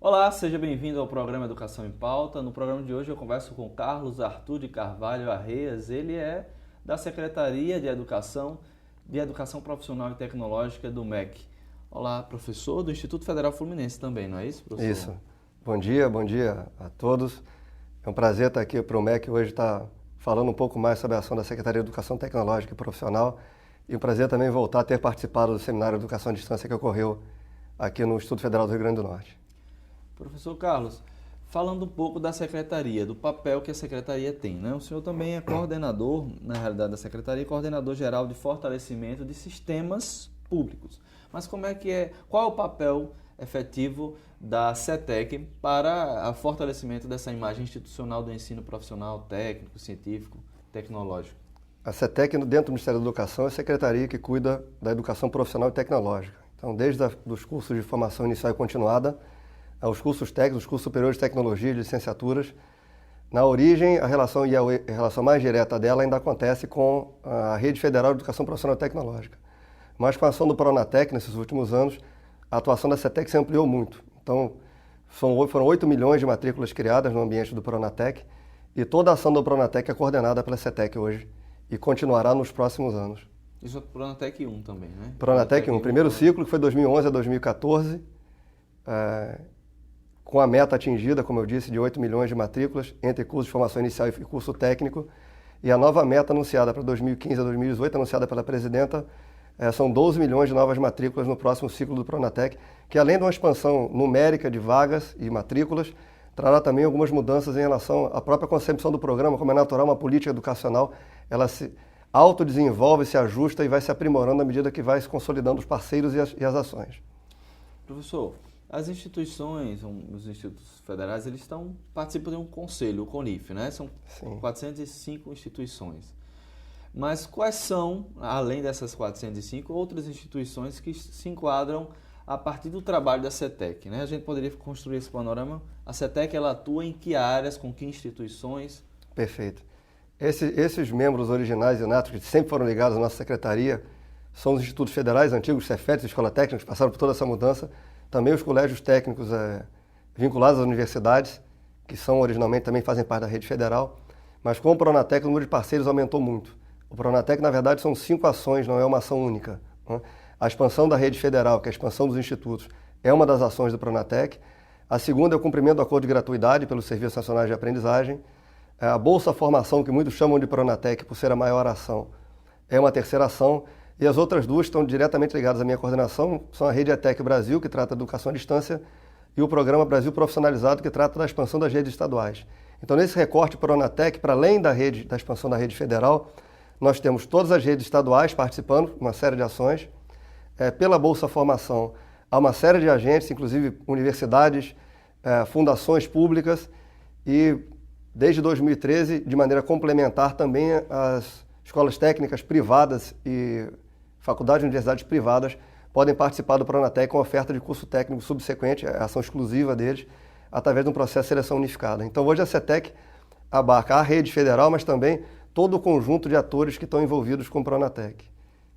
Olá, seja bem-vindo ao programa Educação em Pauta. No programa de hoje eu converso com Carlos Arthur de Carvalho Arreias. Ele é da Secretaria de Educação Profissional e Tecnológica do MEC. Olá, professor do Instituto Federal Fluminense também, não é isso, professor? Isso. Bom dia a todos. É um prazer estar aqui para o MEC hoje estar falando um pouco mais sobre a ação da Secretaria de Educação Tecnológica e Profissional. E um prazer também voltar a ter participado do seminário de Educação à Distância que ocorreu aqui no Instituto Federal do Rio Grande do Norte. Professor Carlos, falando um pouco da Secretaria, do papel que a Secretaria tem, né? O senhor também é coordenador, na realidade da Secretaria, coordenador geral de fortalecimento de sistemas públicos. Mas qual é o papel efetivo da CETEC para o fortalecimento dessa imagem institucional do ensino profissional, técnico, científico, tecnológico? A CETEC, dentro do Ministério da Educação, é a secretaria que cuida da educação profissional e tecnológica. Então, desde os cursos de formação inicial e continuada, aos cursos técnicos, os cursos superiores de tecnologia, de licenciaturas. Na origem, a relação mais direta dela ainda acontece com a Rede Federal de Educação Profissional e Tecnológica. Mas com a ação do Pronatec, nesses últimos anos, a atuação da CETEC se ampliou muito. Então, foram 8 milhões de matrículas criadas no ambiente do Pronatec e toda a ação do Pronatec é coordenada pela CETEC hoje e continuará nos próximos anos. Isso é o Pronatec 1 também, né? Pronatec 1, primeiro ciclo, que foi 2011 a 2014, com a meta atingida, como eu disse, de 8 milhões de matrículas entre curso de formação inicial e curso técnico. E a nova meta anunciada para 2015 a 2018, anunciada pela presidenta, são 12 milhões de novas matrículas no próximo ciclo do Pronatec, que além de uma expansão numérica de vagas e matrículas, trará também algumas mudanças em relação à própria concepção do programa, como é natural, uma política educacional, ela se autodesenvolve, se ajusta e vai se aprimorando à medida que vai se consolidando os parceiros e as ações. Professor, as instituições, os institutos federais, eles participam de um conselho, o CONIF, né? São Sim. 405 instituições. Mas quais são, além dessas 405, outras instituições que se enquadram a partir do trabalho da CETEC, né? A gente poderia construir esse panorama. A CETEC, ela atua em que áreas, com que instituições? Perfeito. Esses membros originais e natos, que sempre foram ligados à nossa secretaria, são os institutos federais, antigos Cefetes, Escola Técnica, que passaram por toda essa mudança. Também os colégios técnicos vinculados às universidades, que são originalmente também fazem parte da rede federal. Mas com o Pronatec, o número de parceiros aumentou muito. O Pronatec, na verdade, são 5 ações, não é uma ação única, né? A expansão da rede federal, que é a expansão dos institutos, é uma das ações do Pronatec. A segunda é o cumprimento do acordo de gratuidade pelos Serviços Nacionais de Aprendizagem. A Bolsa Formação, que muitos chamam de Pronatec por ser a maior ação, é uma terceira ação. E as outras duas estão diretamente ligadas à minha coordenação, são a Rede ETEC Brasil, que trata da educação à distância, e o Programa Brasil Profissionalizado, que trata da expansão das redes estaduais. Então, nesse recorte Pronatec, para além da expansão da rede federal, nós temos todas as redes estaduais participando, uma série de ações. Pela Bolsa Formação, há uma série de agentes, inclusive universidades, fundações públicas e, desde 2013, de maneira complementar, também as escolas técnicas privadas e faculdades e universidades privadas podem participar do Pronatec com oferta de curso técnico subsequente, a ação exclusiva deles, através de um processo de seleção unificada. Então, hoje a CETEC abarca a rede federal, mas também todo o conjunto de atores que estão envolvidos com o Pronatec.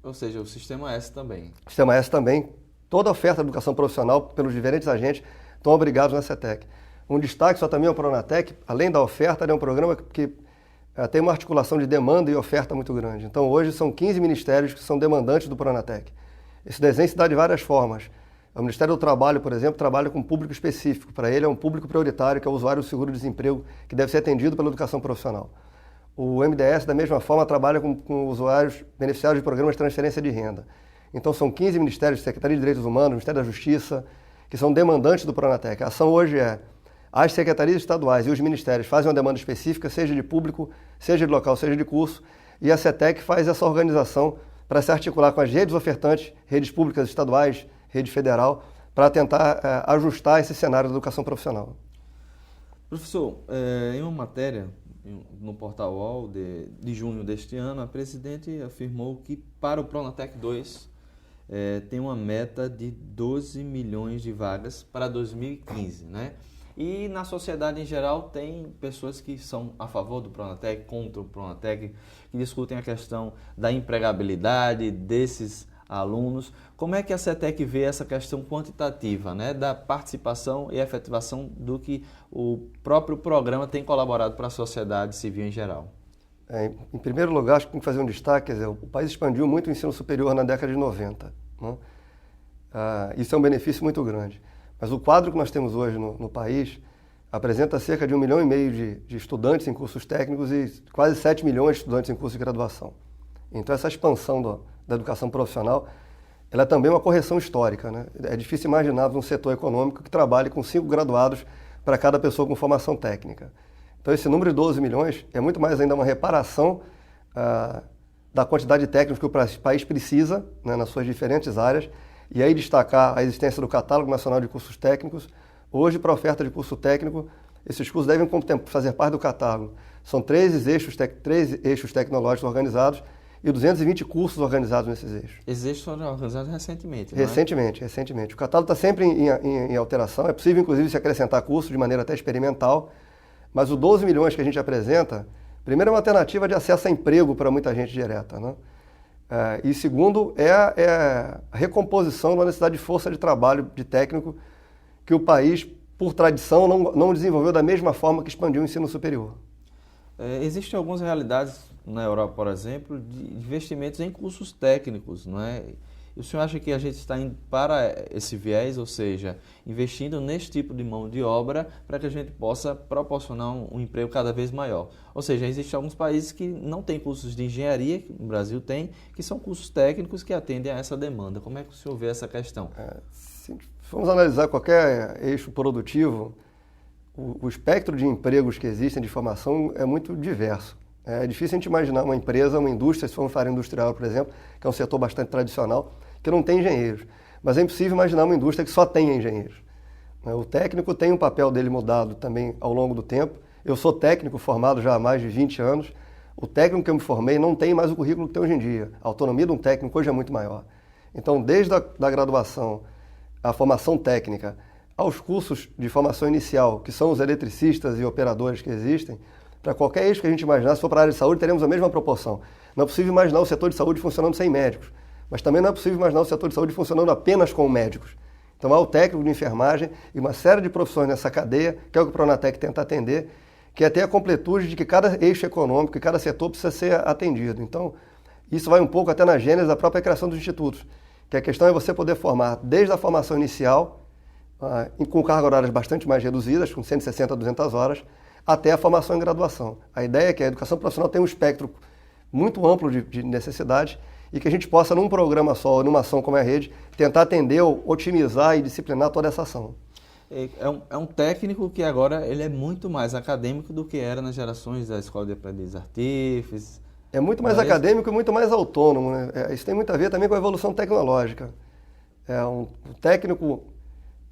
Ou seja, o Sistema S também. O Sistema S também, toda a oferta de educação profissional pelos diferentes agentes estão obrigados na CETEC. Um destaque só também ao Pronatec, além da oferta, é um programa que tem uma articulação de demanda e oferta muito grande. Então, hoje são 15 ministérios que são demandantes do Pronatec. Esse desenho se dá de várias formas. O Ministério do Trabalho, por exemplo, trabalha com um público específico. Para ele é um público prioritário, que é o usuário do seguro-desemprego, que deve ser atendido pela educação profissional. O MDS, da mesma forma, trabalha com usuários beneficiários de programas de transferência de renda. Então, são 15 ministérios, Secretaria de Direitos Humanos, Ministério da Justiça, que são demandantes do Pronatec. A ação hoje as secretarias estaduais e os ministérios fazem uma demanda específica, seja de público, seja de local, seja de curso, e a CETEC faz essa organização para se articular com as redes ofertantes, redes públicas estaduais, rede federal, para tentar ajustar esse cenário da educação profissional. Professor, em uma matéria no Portal UOL de junho deste ano, a presidente afirmou que para o Pronatec 2 tem uma meta de 12 milhões de vagas para 2015, né? E na sociedade em geral tem pessoas que são a favor do Pronatec, contra o Pronatec, que discutem a questão da empregabilidade desses alunos. Como é que a CETEC vê essa questão quantitativa, né, da participação e efetivação do que o próprio programa tem colaborado para a sociedade civil em geral? Em primeiro lugar, acho que tem que fazer um destaque, quer dizer, o país expandiu muito o ensino superior na década de 90. Né? Isso é um benefício muito grande. Mas o quadro que nós temos hoje no país apresenta cerca de 1,5 milhão de estudantes em cursos técnicos e quase 7 milhões de estudantes em curso de graduação. Então, essa expansão da educação profissional, ela é também uma correção histórica. Né? É difícil imaginar um setor econômico que trabalhe com 5 graduados para cada pessoa com formação técnica. Então, esse número de 12 milhões é muito mais ainda uma reparação da quantidade de técnicos que o país precisa, né, nas suas diferentes áreas, e aí destacar a existência do Catálogo Nacional de Cursos Técnicos. Hoje, para a oferta de curso técnico, esses cursos devem fazer parte do catálogo. São 13 eixos tecnológicos organizados e 220 cursos organizados nesses eixos. Esses eixos foram organizados recentemente, Recentemente. O catálogo está sempre em alteração. É possível, inclusive, se acrescentar cursos de maneira até experimental. Mas o 12 milhões que a gente apresenta, primeiro, é uma alternativa de acesso a emprego para muita gente direta, né? E segundo, é a recomposição da necessidade de força de trabalho de técnico que o país, por tradição, não desenvolveu da mesma forma que expandiu o ensino superior. Existem algumas realidades na Europa, por exemplo, de investimentos em cursos técnicos, não é? E o senhor acha que a gente está indo para esse viés, ou seja, investindo nesse tipo de mão de obra para que a gente possa proporcionar um emprego cada vez maior? Ou seja, existem alguns países que não têm cursos de engenharia, que o Brasil tem, que são cursos técnicos que atendem a essa demanda. Como é que o senhor vê essa questão? Se formos analisar qualquer eixo produtivo, o espectro de empregos que existem de formação é muito diverso. É difícil a gente imaginar uma empresa, uma indústria, se formos falar industrial, por exemplo, que é um setor bastante tradicional, que não tem engenheiros. Mas é impossível imaginar uma indústria que só tenha engenheiros. O técnico tem um papel dele mudado também ao longo do tempo. Eu sou técnico formado já há mais de 20 anos. O técnico que eu me formei não tem mais o currículo que tem hoje em dia. A autonomia de um técnico hoje é muito maior. Então, desde a graduação, a formação técnica, aos cursos de formação inicial, que são os eletricistas e operadores que existem, para qualquer eixo que a gente imaginar, se for para a área de saúde, teremos a mesma proporção. Não é possível imaginar o setor de saúde funcionando sem médicos, mas também não é possível imaginar o setor de saúde funcionando apenas com médicos. Então há o técnico de enfermagem e uma série de profissões nessa cadeia, que é o que o Pronatec tenta atender, que é ter a completude de que cada eixo econômico e cada setor precisa ser atendido. Então, isso vai um pouco até na gênese da própria criação dos institutos, que a questão é você poder formar desde a formação inicial, com cargas horárias bastante mais reduzidas, com 160 a 200 horas, até a formação em graduação. A ideia é que a educação profissional tem um espectro muito amplo de necessidades e que a gente possa, num programa só, numa ação como é a rede, tentar atender, otimizar e disciplinar toda essa ação. É um técnico que agora ele é muito mais acadêmico do que era nas gerações da Escola de Aprendiz Artífices. É muito mais acadêmico e muito mais autônomo, né? Isso tem muito a ver também com a evolução tecnológica. O técnico,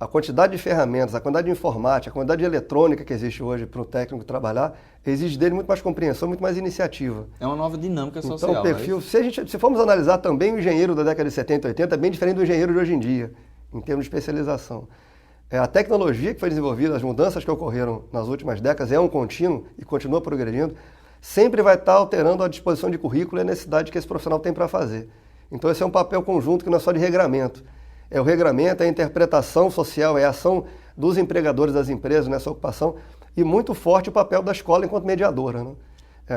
a quantidade de ferramentas, a quantidade de informática, a quantidade de eletrônica que existe hoje para o técnico trabalhar, exige dele muito mais compreensão, muito mais iniciativa. É uma nova dinâmica social. Então, o perfil, se formos analisar também o engenheiro da década de 70 e 80, é bem diferente do engenheiro de hoje em dia, em termos de especialização. A tecnologia que foi desenvolvida, as mudanças que ocorreram nas últimas décadas, é um contínuo e continua progredindo, sempre vai estar alterando a disposição de currículo e a necessidade que esse profissional tem para fazer. Então, esse é um papel conjunto que não é só de regramento. É o regramento, é a interpretação social, é a ação dos empregadores das empresas nessa ocupação e muito forte o papel da escola enquanto mediadora, né?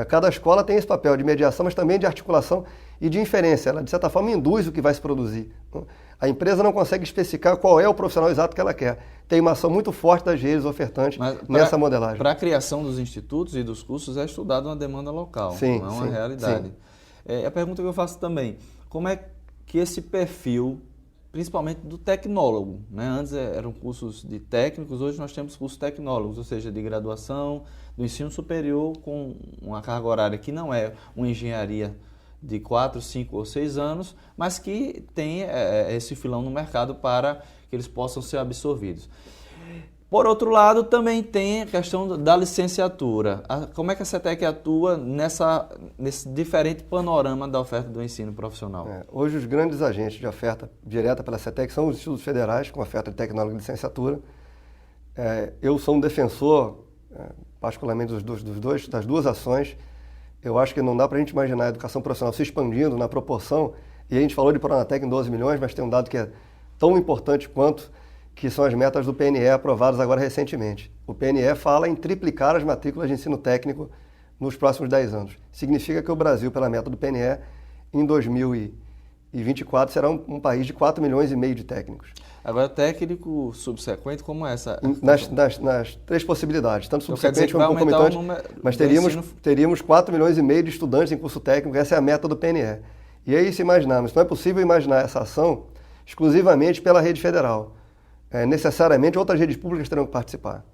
Cada escola tem esse papel de mediação, mas também de articulação e de inferência. Ela, de certa forma, induz o que vai se produzir, né? A empresa não consegue especificar qual é o profissional exato que ela quer. Tem uma ação muito forte das redes ofertantes nessa modelagem. Para a criação dos institutos e dos cursos é estudada uma demanda local, sim, não é uma realidade. A pergunta que eu faço também, como é que esse perfil, principalmente do tecnólogo, né? Antes eram cursos de técnicos, hoje nós temos cursos tecnólogos, ou seja, de graduação, do ensino superior com uma carga horária que não é uma engenharia de 4, 5 ou 6 anos, mas que tem esse filão no mercado para que eles possam ser absorvidos. Por outro lado, também tem a questão da licenciatura. Como é que a CETEC atua nesse diferente panorama da oferta do ensino profissional? Hoje, os grandes agentes de oferta direta pela CETEC são os institutos federais, com oferta de tecnólogo e licenciatura. Eu sou um defensor, particularmente das duas ações. Eu acho que não dá para a gente imaginar a educação profissional se expandindo na proporção E a gente falou de Pronatec em 12 milhões, mas tem um dado que é tão importante quanto, que são as metas do PNE aprovadas agora recentemente. O PNE fala em triplicar as matrículas de ensino técnico nos próximos 10 anos. Significa que o Brasil, pela meta do PNE, em 2024 será um país de 4 milhões e meio de técnicos. Agora, técnico subsequente, como é essa? Nas 3 possibilidades, tanto Então, subsequente como concomitante, mas teríamos 4 milhões e meio de estudantes em curso técnico, essa é a meta do PNE. E aí, se imaginarmos, não é possível imaginar essa ação exclusivamente pela rede federal. Necessariamente outras redes públicas terão que participar.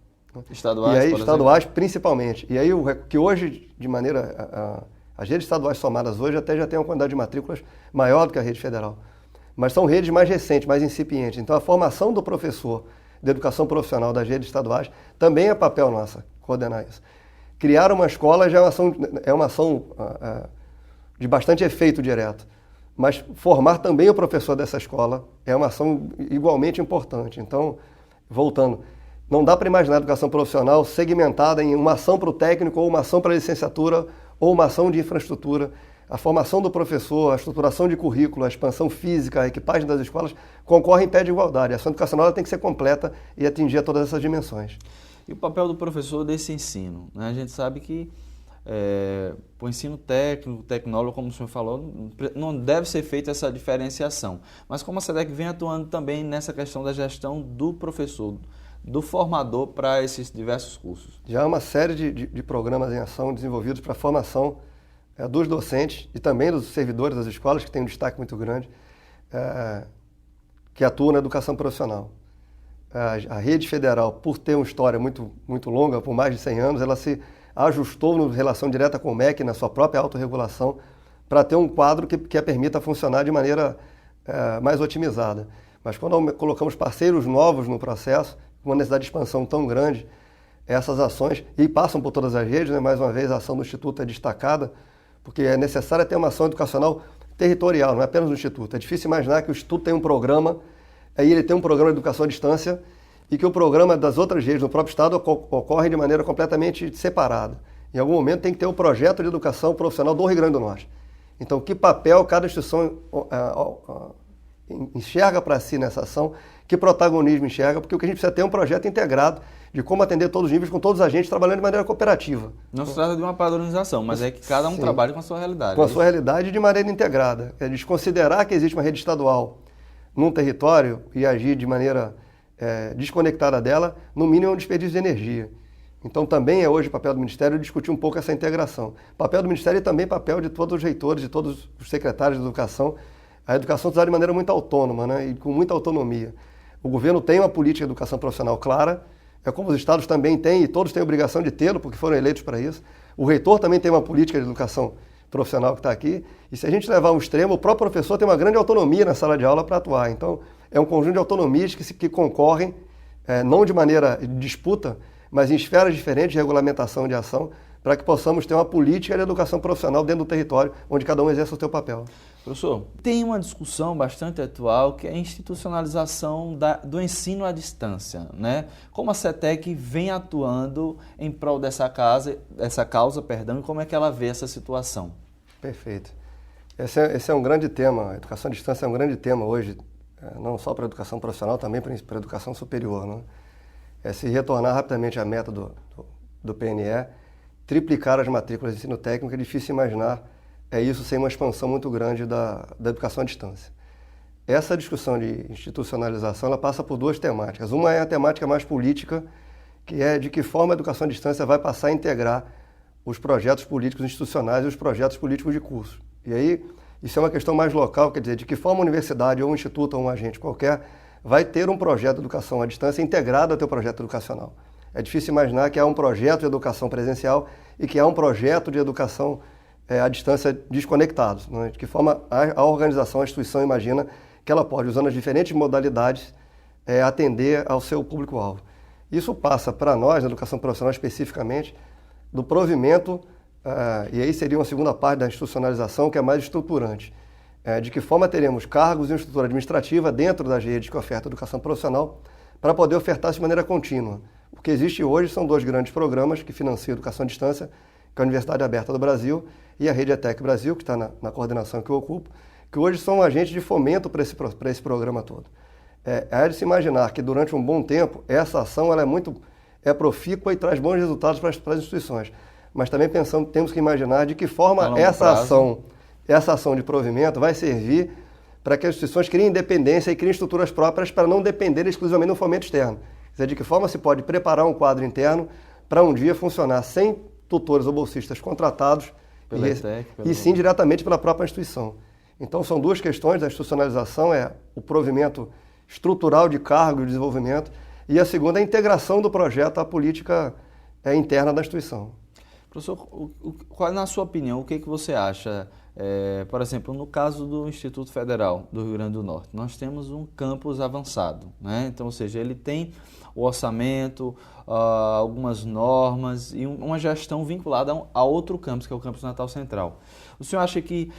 Estaduais, e aí, por estaduais exemplo? Principalmente. E aí, que hoje, de maneira... As redes estaduais somadas hoje até já têm uma quantidade de matrículas maior do que a rede federal. Mas são redes mais recentes, mais incipientes. Então, a formação do professor de educação profissional das redes estaduais também é papel nosso coordenar isso. Criar uma escola já é uma ação de bastante efeito direto. Mas formar também o professor dessa escola é uma ação igualmente importante. Então, voltando, não dá para imaginar a educação profissional segmentada em uma ação para o técnico, ou uma ação para a licenciatura, ou uma ação de infraestrutura. A formação do professor, a estruturação de currículo, a expansão física, a equipagem das escolas concorrem em pé de igualdade. A ação educacional tem que ser completa e atingir a todas essas dimensões. E o papel do professor desse ensino? Né? A gente sabe que o ensino técnico, tecnólogo, como o senhor falou, não deve ser feita essa diferenciação. Mas como a SEDEC vem atuando também nessa questão da gestão do professor, do formador para esses diversos cursos? Já há uma série de programas em ação desenvolvidos para a formação dos docentes e também dos servidores das escolas, que tem um destaque muito grande, que atuam na educação profissional. A rede federal, por ter uma história muito, muito longa, por mais de 100 anos, ela se ajustou em relação direta com o MEC, na sua própria autorregulação, para ter um quadro que a permita funcionar de maneira mais otimizada. Mas quando colocamos parceiros novos no processo, com uma necessidade de expansão tão grande, essas ações, e passam por todas as redes, né? Mais uma vez a ação do Instituto é destacada, porque é necessário ter uma ação educacional territorial, não é apenas no Instituto. É difícil imaginar que o Instituto tem um programa, aí ele tem um programa de educação à distância, e que o programa das outras redes no próprio Estado ocorre de maneira completamente separada. Em algum momento tem que ter o projeto de educação profissional do Rio Grande do Norte. Então, que papel cada instituição enxerga para si nessa ação, que protagonismo enxerga, porque o que a gente precisa ter é um projeto integrado de como atender todos os níveis, com todos os agentes trabalhando de maneira cooperativa. Não se trata de uma padronização, mas é que cada um trabalhe com a sua realidade. Com a sua realidade de maneira integrada. É desconsiderar que existe uma rede estadual num território e agir de maneira desconectada dela, no mínimo é um desperdício de energia. Então também é hoje o papel do Ministério discutir um pouco essa integração. O papel do Ministério é também papel de todos os reitores, de todos os secretários de educação. A educação se dá de maneira muito autônoma, né? E com muita autonomia. O governo tem uma política de educação profissional clara, é como os estados também têm, e todos têm a obrigação de tê-lo, porque foram eleitos para isso. O reitor também tem uma política de educação profissional que está aqui, e se a gente levar ao extremo, o próprio professor tem uma grande autonomia na sala de aula para atuar. Então, é um conjunto de autonomias que concorrem, não de maneira de disputa, mas em esferas diferentes de regulamentação de ação, para que possamos ter uma política de educação profissional dentro do território, onde cada um exerce o seu papel. Professor, tem uma discussão bastante atual que é a institucionalização do ensino à distância, né? Como a SETEC vem atuando em prol dessa causa, e como é que ela vê essa situação? Perfeito. Esse é um grande tema, a educação à distância é um grande tema hoje, não só para a educação profissional, também para a educação superior, né? Se retornar rapidamente à meta do PNE, triplicar as matrículas de ensino técnico, é difícil imaginar isso sem uma expansão muito grande da educação à distância. Essa discussão de institucionalização ela passa por 2 temáticas. Uma é a temática mais política, que é de que forma a educação à distância vai passar a integrar os projetos políticos institucionais e os projetos políticos de curso. E aí, isso é uma questão mais local, quer dizer, de que forma a universidade ou um instituto ou um agente qualquer vai ter um projeto de educação à distância integrado ao teu projeto educacional. É difícil imaginar que há um projeto de educação presencial e que há um projeto de educação à distância desconectados. Né? De que forma a organização, a instituição imagina que ela pode, usando as diferentes modalidades, atender ao seu público-alvo. Isso passa para nós, na educação profissional especificamente, do provimento, e aí seria uma segunda parte da institucionalização, que é mais estruturante. De que forma teremos cargos em estrutura administrativa dentro das redes que ofertam educação profissional para poder ofertar isso de maneira contínua. O que existe hoje são 2 grandes programas que financiam a educação à distância, que é a Universidade Aberta do Brasil e a Rede ETEC Brasil, que está na coordenação que eu ocupo, que hoje são agentes de fomento para esse programa todo. É de se imaginar que durante um bom tempo essa ação ela é profícua e traz bons resultados para as instituições. Mas também temos que imaginar de que forma essa ação de provimento vai servir para que as instituições criem independência e criem estruturas próprias para não dependerem exclusivamente do fomento externo. Quer dizer, de que forma se pode preparar um quadro interno para um dia funcionar sem tutores ou bolsistas contratados e sim diretamente pela própria instituição. Então são duas questões da institucionalização, o provimento estrutural de cargo e desenvolvimento, e a segunda é a integração do projeto à política interna da instituição. Professor, na sua opinião, o que você acha, por exemplo, no caso do Instituto Federal do Rio Grande do Norte, nós temos um campus avançado, né? Então, ou seja, ele tem o orçamento, algumas normas e uma gestão vinculada a outro campus, que é o campus Natal Central. O senhor acha que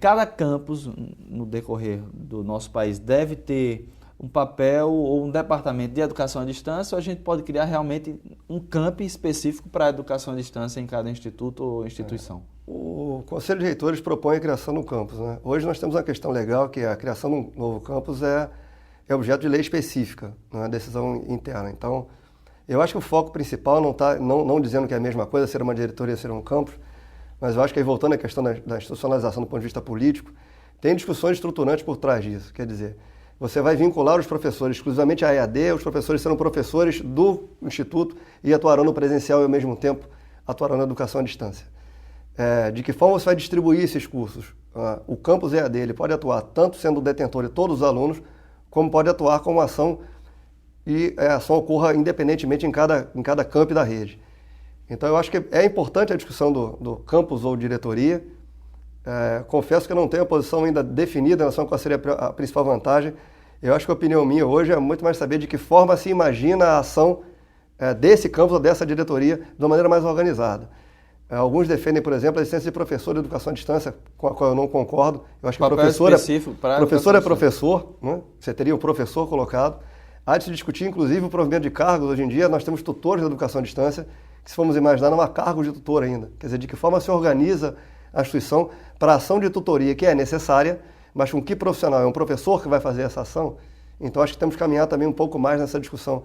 cada campus, no decorrer do nosso país, deve ter um papel ou um departamento de educação à distância, ou a gente pode criar realmente um campo específico para a educação à distância em cada instituto ou instituição? O Conselho de Reitores propõe a criação de um campus, né? Hoje nós temos uma questão legal, que a criação de um novo campus é objeto de lei específica, não é decisão interna. Então, eu acho que o foco principal não está, não dizendo que é a mesma coisa, ser uma diretoria, ser um campus, mas eu acho que aí, voltando à questão da institucionalização do ponto de vista político, tem discussões estruturantes por trás disso. Quer dizer, você vai vincular os professores exclusivamente à EAD, os professores serão professores do Instituto e atuarão no presencial e, ao mesmo tempo, atuarão na educação à distância. De que forma você vai distribuir esses cursos? O campus EAD ele pode atuar tanto sendo o detentor de todos os alunos, como pode atuar como ação e a ação ocorra independentemente em cada campo da rede. Então, eu acho que é importante a discussão do campus ou diretoria. Confesso que eu não tenho a posição ainda definida em relação a qual seria a principal vantagem. Eu acho que a opinião minha hoje é muito mais saber de que forma se imagina a ação desse campus ou dessa diretoria de uma maneira mais organizada. Alguns defendem, por exemplo, a licença de professor de educação à distância, com a qual eu não concordo. Eu acho que professor é professor, né? Você teria um professor colocado. Há de se discutir, inclusive, o provimento de cargos. Hoje em dia, nós temos tutores de educação à distância, que, se formos imaginar, não há cargo de tutor ainda. Quer dizer, de que forma se organiza a instituição para a ação de tutoria que é necessária, mas com que profissional? É um professor que vai fazer essa ação? Então, acho que temos que caminhar também um pouco mais nessa discussão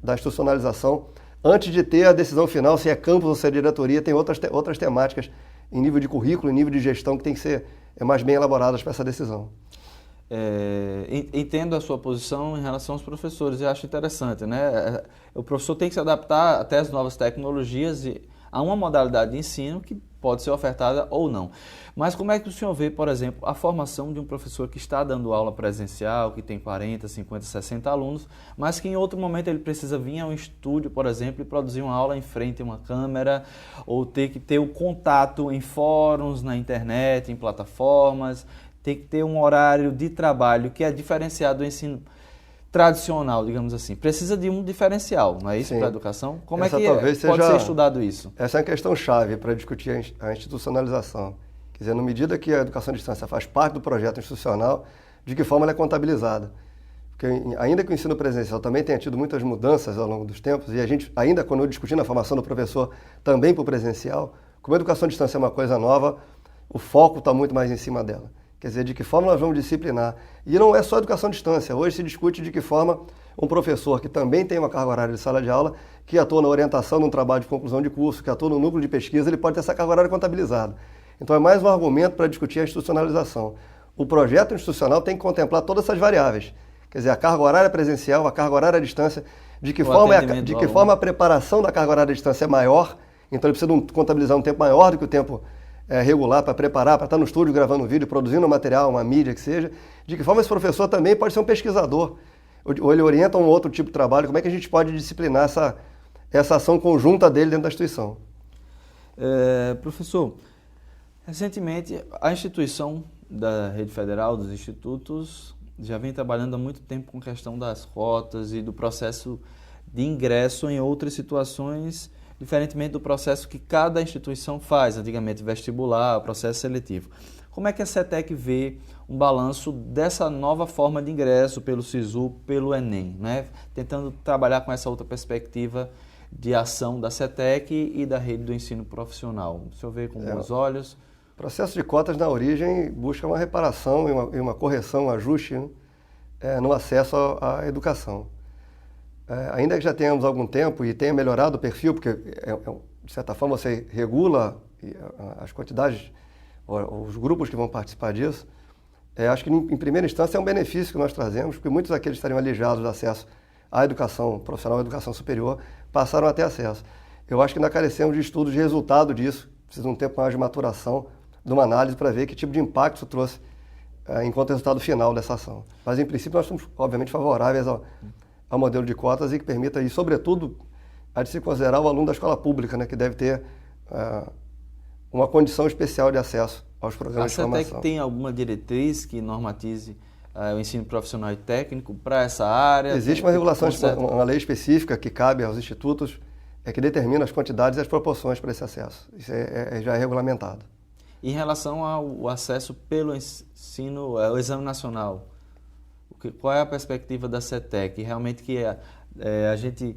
da institucionalização. Antes de ter a decisão final, se é campus ou se é diretoria, tem outras temáticas em nível de currículo, em nível de gestão, que tem que ser mais bem elaboradas para essa decisão. Entendo a sua posição em relação aos professores, eu acho interessante, né? O professor tem que se adaptar até às novas tecnologias e a uma modalidade de ensino que pode ser ofertada ou não. Mas como é que o senhor vê, por exemplo, a formação de um professor que está dando aula presencial, que tem 40, 50, 60 alunos, mas que em outro momento ele precisa vir a um estúdio, por exemplo, e produzir uma aula em frente a uma câmera, ou ter que ter o contato em fóruns, na internet, em plataformas, tem que ter um horário de trabalho que é diferenciado do ensino tradicional, digamos assim. Precisa de um diferencial, não é isso, para a educação? Como é que pode ser estudado isso? Essa é a questão chave para discutir a institucionalização. Quer dizer, na medida que a educação à distância faz parte do projeto institucional, de que forma ela é contabilizada? Porque ainda que o ensino presencial também tenha tido muitas mudanças ao longo dos tempos, e a gente, ainda quando eu discuti na formação do professor, também para o presencial, como a educação à distância é uma coisa nova, o foco está muito mais em cima dela. Quer dizer, de que forma nós vamos disciplinar. E não é só educação à distância. Hoje se discute de que forma um professor que também tem uma carga horária de sala de aula, que atua na orientação de um trabalho de conclusão de curso, que atua no núcleo de pesquisa, ele pode ter essa carga horária contabilizada. Então é mais um argumento para discutir a institucionalização. O projeto institucional tem que contemplar todas essas variáveis. Quer dizer, a carga horária presencial, a carga horária à distância, de que forma a preparação da carga horária à distância é maior, então ele precisa contabilizar um tempo maior do que o tempo regular para preparar, para estar no estúdio gravando um vídeo, produzindo um material, uma mídia que seja. De que forma esse professor também pode ser um pesquisador, ou ele orienta um outro tipo de trabalho. Como é que a gente pode disciplinar essa ação conjunta dele dentro da instituição? Professor, recentemente a instituição da Rede Federal, dos institutos, já vem trabalhando há muito tempo com a questão das cotas e do processo de ingresso em outras situações, diferentemente do processo que cada instituição faz, antigamente vestibular, processo seletivo. Como é que a CETEC vê um balanço dessa nova forma de ingresso pelo SISU, pelo Enem, né? Tentando trabalhar com essa outra perspectiva de ação da CETEC e da rede do ensino profissional. O senhor vê com bons olhos? O processo de cotas, na origem, busca uma reparação e uma correção, um ajuste, né, no acesso à educação. Ainda que já tenhamos algum tempo e tenha melhorado o perfil, porque, de certa forma, você regula as quantidades, os grupos que vão participar disso, acho que, em primeira instância, é um benefício que nós trazemos, porque muitos daqueles que estariam alijados do acesso à educação profissional, à educação superior, passaram a ter acesso. Eu acho que ainda carecemos de estudos de resultado disso, precisa de um tempo maior de maturação, de uma análise para ver que tipo de impacto isso trouxe enquanto resultado final dessa ação. Mas, em princípio, nós somos, obviamente, favoráveis ao modelo de cotas e que permita, e, sobretudo, a de se considerar o aluno da escola pública, né, que deve ter uma condição especial de acesso aos programas de formação. A CETEC tem alguma diretriz que normatize o ensino profissional e técnico para essa área? Existe uma regulação, uma lei específica que cabe aos institutos, que determina as quantidades e as proporções para esse acesso. Isso já é regulamentado. Em relação ao acesso pelo ensino, ao exame nacional, qual é a perspectiva da CETEC? Realmente que a gente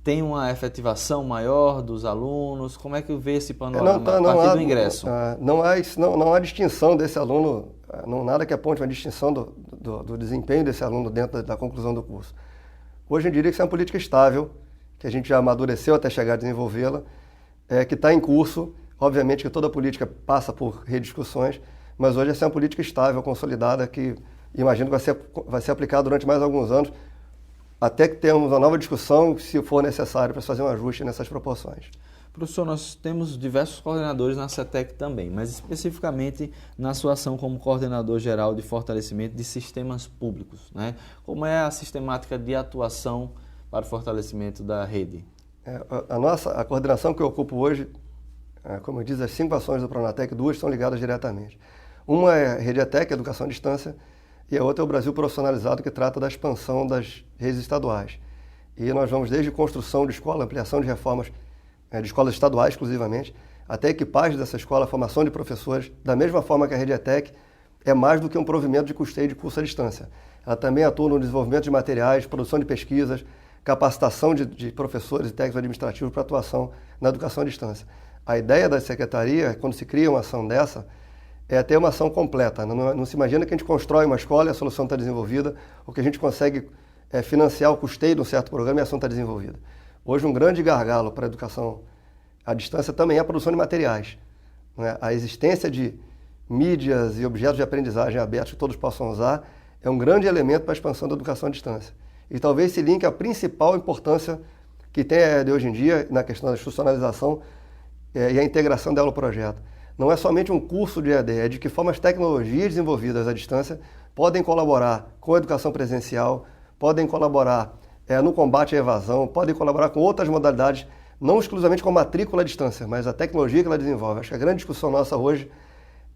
tem uma efetivação maior dos alunos? Como é que vê esse panorama a partir do ingresso? Não há distinção desse aluno, nada que aponte uma distinção do desempenho desse aluno dentro da conclusão do curso. Hoje eu diria que isso é uma política estável, que a gente já amadureceu até chegar a desenvolvê-la, que está em curso. Obviamente que toda política passa por rediscussões, mas hoje essa é uma política estável, consolidada, que imagino que vai ser aplicada durante mais alguns anos, até que tenhamos uma nova discussão, se for necessário, para fazer um ajuste nessas proporções. Professor, nós temos diversos coordenadores na CETEC também, mas especificamente na sua ação como coordenador geral de fortalecimento de sistemas públicos, né? Como é a sistemática de atuação para o fortalecimento da rede? A coordenação que eu ocupo hoje, como diz, as 5 ações do Pronatec, 2 estão ligadas diretamente. Uma é a Rede ETEC, Educação à Distância, e a outra é o Brasil Profissionalizado, que trata da expansão das redes estaduais. E nós vamos desde construção de escola, ampliação de reformas de escolas estaduais exclusivamente, até equipagem dessa escola, formação de professores, da mesma forma que a Rede ETEC é mais do que um provimento de custeio de curso à distância. Ela também atua no desenvolvimento de materiais, produção de pesquisas, capacitação de professores e técnicos administrativos para atuação na educação à distância. A ideia da secretaria, quando se cria uma ação dessa, é ter uma ação completa. Não se imagina que a gente constrói uma escola e a solução está desenvolvida, ou que a gente consegue financiar o custeio de um certo programa e a ação está desenvolvida. Hoje, um grande gargalo para a educação à distância também é a produção de materiais, né? A existência de mídias e objetos de aprendizagem abertos que todos possam usar é um grande elemento para a expansão da educação à distância. E talvez se linke à principal importância que tem a EAD hoje em dia na questão da institucionalização e a integração dela no projeto. Não é somente um curso de EAD, é de que forma as tecnologias desenvolvidas à distância podem colaborar com a educação presencial, podem colaborar no combate à evasão, podem colaborar com outras modalidades, não exclusivamente com a matrícula à distância, mas a tecnologia que ela desenvolve. Acho que a grande discussão nossa hoje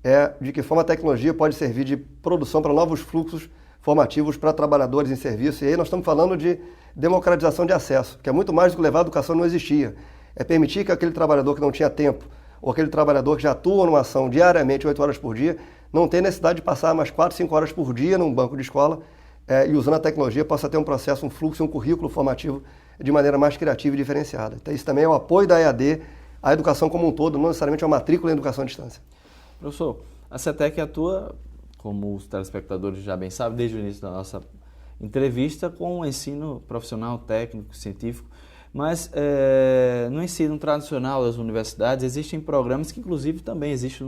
é de que forma a tecnologia pode servir de produção para novos fluxos formativos para trabalhadores em serviço. E aí nós estamos falando de democratização de acesso, que é muito mais do que levar a educação não existia. É permitir que aquele trabalhador que não tinha tempo, ou aquele trabalhador que já atua numa ação diariamente, 8 horas por dia, não tenha necessidade de passar mais 4, 5 horas por dia num banco de escola e usando a tecnologia possa ter um processo, um fluxo, um currículo formativo de maneira mais criativa e diferenciada. Então isso também é o apoio da EAD à educação como um todo, não necessariamente a matrícula em educação à distância. Professor, a CETEC atua, como os telespectadores já bem sabem, desde o início da nossa entrevista, com o ensino profissional, técnico, científico, mas no ensino tradicional das universidades existem programas que inclusive também existem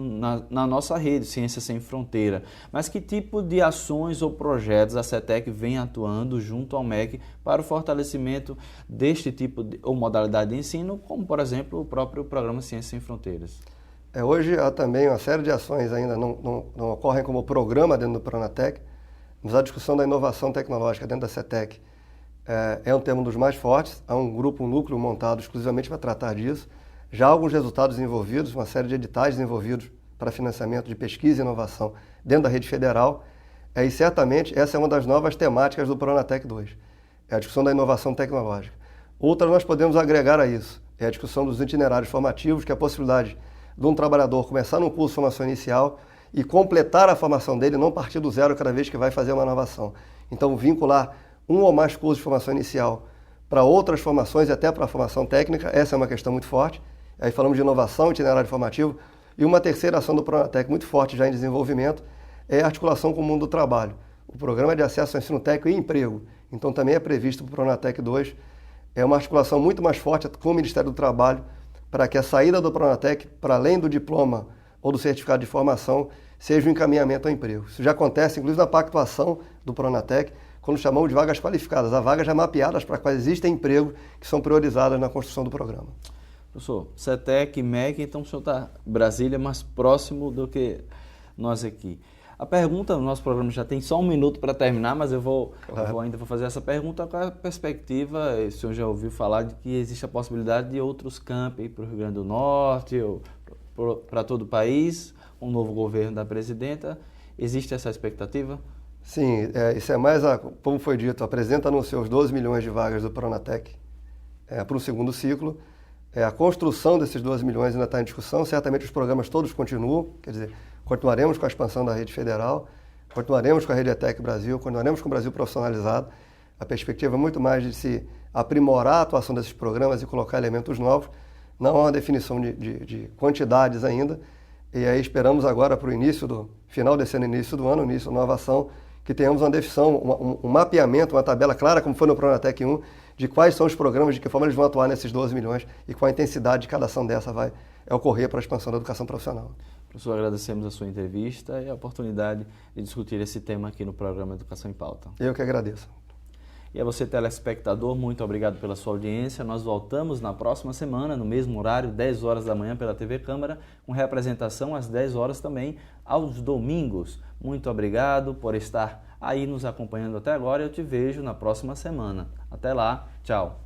na nossa rede, Ciência Sem Fronteira. Mas que tipo de ações ou projetos a CETEC vem atuando junto ao MEC para o fortalecimento deste tipo ou modalidade de ensino, como por exemplo o próprio programa Ciência Sem Fronteiras? Hoje há também uma série de ações ainda não ocorrem como programa dentro do Pronatec, mas a discussão da inovação tecnológica dentro da CETEC é um tema dos mais fortes. Há um núcleo montado exclusivamente para tratar disso. Já há alguns resultados desenvolvidos, uma série de editais desenvolvidos para financiamento de pesquisa e inovação dentro da rede federal. E certamente essa é uma das novas temáticas do Pronatec 2, é a discussão da inovação tecnológica. Outra nós podemos agregar a isso, é a discussão dos itinerários formativos, que é a possibilidade de um trabalhador começar num curso de formação inicial e completar a formação dele, não partir do zero cada vez que vai fazer uma inovação. Então, vincular um ou mais cursos de formação inicial para outras formações e até para a formação técnica, essa é uma questão muito forte. Aí falamos de inovação, itinerário formativo, E uma terceira ação do Pronatec muito forte já em desenvolvimento é a articulação com o mundo do trabalho. O Programa de Acesso ao Ensino Técnico e Emprego, então também é previsto para o Pronatec 2, é uma articulação muito mais forte com o Ministério do Trabalho para que a saída do Pronatec, para além do diploma ou do certificado de formação, seja um encaminhamento ao emprego. Isso já acontece, inclusive, na pactuação do Pronatec, quando chamamos de vagas qualificadas, há vagas já mapeadas para quais existem empregos que são priorizadas na construção do programa. Professor, CETEC, MEC, então o senhor está Brasília mais próximo do que nós aqui. A pergunta, o nosso programa já tem só um minuto para terminar, mas eu ainda vou fazer essa pergunta. Qual é a perspectiva, o senhor já ouviu falar de que existe a possibilidade de outros campi para o Rio Grande do Norte ou para todo o país, um novo governo da presidenta? Existe essa expectativa? Sim, isso é mais, como foi dito, a presidenta anunciou os 12 milhões de vagas do Pronatec para o segundo ciclo. A construção desses 12 milhões ainda está em discussão, certamente os programas todos continuam, quer dizer, continuaremos com a expansão da rede federal, continuaremos com a rede ETEC Brasil, continuaremos com o Brasil profissionalizado. A perspectiva é muito mais de se aprimorar a atuação desses programas e colocar elementos novos. Não há uma definição de quantidades ainda. E aí esperamos agora para o final desse ano, início do ano, início da nova ação, que tenhamos uma definição, um mapeamento, uma tabela clara, como foi no Pronatec 1, de quais são os programas, de que forma eles vão atuar nesses 12 milhões e qual a intensidade de cada ação dessa vai ocorrer para a expansão da educação profissional. Professor, agradecemos a sua entrevista e a oportunidade de discutir esse tema aqui no programa Educação em Pauta. Eu que agradeço. E a você, telespectador, muito obrigado pela sua audiência. Nós voltamos na próxima semana, no mesmo horário, 10 horas da manhã, pela TV Câmara, com reapresentação às 10 horas também, aos domingos. Muito obrigado por estar aí nos acompanhando até agora. Eu te vejo na próxima semana. Até lá, tchau.